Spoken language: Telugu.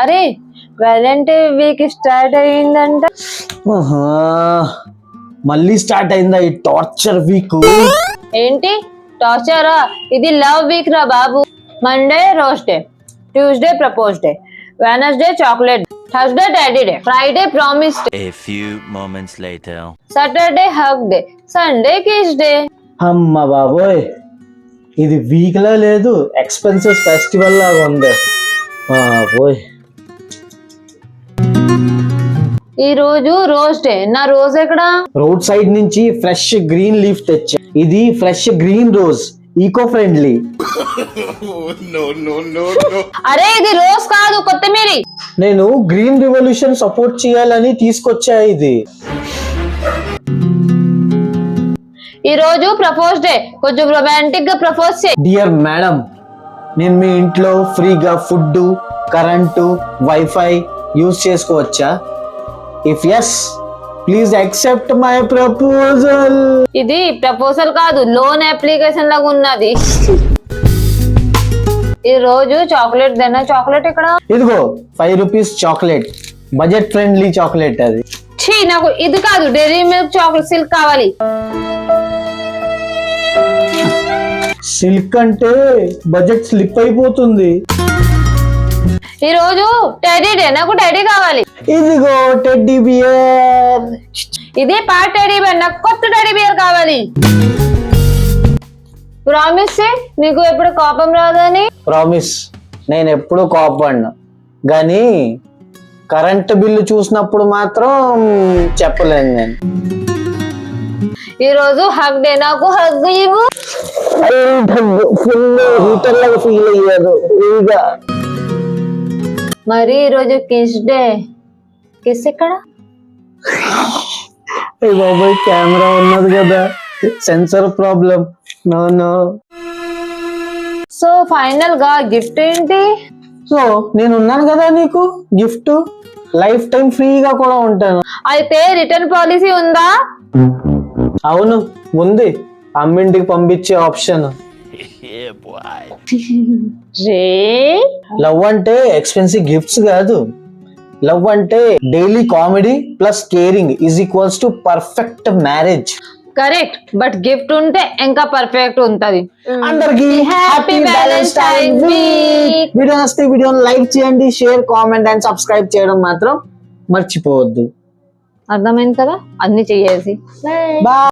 అరే వ్యాలంటైన్ వీక్ స్టార్ట్ అయ్యిందంట. మళ్ళీ స్టార్ట్ అయిందా ఈ టార్చర్ వీక్? ఏంటి టార్చరా? ఇది లవ్ వీక్ రా బాబు. Monday rose day, Tuesday propose day, Wednesday chocolate, Thursday daddy day, Friday promise day, A few moments later. Saturday hug day, Sunday kiss day. అమ్మ బాబోయ్, ఇది వీక్ లా లేదు, ఎక్స్పెన్సెస్ ఫెస్టివల్ లాగా ఉంది. బాబోయ్, ఈ రోజు రోజ్ డే. నా రోజ్ ఎక్కడా? రోడ్ సైడ్ నుంచి ఫ్రెష్ గ్రీన్ లీఫ్ తెచ్చా. ఇది fresh green rose, eco friendly. అరే ఇది రోజ్ కాదు, కొత్తిమీరి. నేను గ్రీన్ రివల్యూషన్ సపోర్ట్ చేయాలని తీసుకొచ్చా ఇది. ఈ రోజు ప్రపోజ్ డే, కొంచెం రొమాంటిక్ గా ప్రపోజ్ చేయి. డియర్ మేడం, నేను మీ ఇంట్లో ఫ్రీగా ఫుడ్, కరెంటు, వైఫై యూజ్ చేసుకోవచ్చా? If yes, please accept my proposal. ఇది ప్రపోజల్ కాదు, లోన్ అప్లికేషన్ లాగా ఉన్నది. ఈ రోజు చాక్లెట్ దేనా? చాక్లెట్ ఎక్కడ? ఇదిగో 5 rupees chocolate, budget friendly chocolate అది. ఛీ, నాకు ఇది కాదు, డైరీ మిల్క్ చాక్లెట్ సిల్క్ కావాలి. సిల్క్ అంటే బడ్జెట్ స్లిప్ అయిపోతుంది. ఈ రోజు టెడ్డీ డే, నాకు టెడ్డీ కావాలి. ఇదిగో టెడ్డీ బియర్. ఇది పాత టెడ్డీ బియర్, నాకు కొత్త టెడ్డీ బియర్ కావాలి. ప్రామిస్ చే, నీకు ఎప్పుడు కోపం రాదని. ప్రామిస్, నేను ఎప్పుడు కోపడ్ను, కానీ కరెంట్ బిల్లు చూసినప్పుడు మాత్రం చెప్పలేను నేను. ఈ రోజు హగ్ డే, నాకు హగ్ ఇవ్వు. ఫుల్ హీటర్ లాగా ఫీల్ అయ్యారు. మరి ఈ రోజు కిస్ డే, కిస్ ఎక్కడ? బాబాయ్, కెమెరా ఉన్నది కదా, sensor problem. No. So final గా గిఫ్ట్ ఏంటి? సో నేను ఉన్నాను కదా నీకు గిఫ్ట్, లైఫ్ టైం ఫ్రీగా కూడా ఉంటాను. అయితే రిటర్న్ పాలసీ ఉందా? అవును ఉంది, అమ్మింటికి పంపించే ఆప్షన్. Yeah, boy. రే లవ్ అంటే ఎక్స్పెన్సివ్ గిఫ్ట్స్ కాదు. లవ్ అంటే daily comedy plus caring is equals to perfect marriage. Correct, but gift ఉంటే ఇంకా పర్ఫెక్ట్ ఉంటది. అందరికి హ్యాపీ వ్యాలంటైన్ వీక్. వీడియో నచ్చితే వీడియోని లైక్ చేయండి, షేర్, కామెంట్ అండ్ సబ్స్క్రైబ్ చేయడం మాత్రం మర్చిపోవద్దు. అర్థమైంది కదా, అన్ని చెయ్యేసి. బాయ్.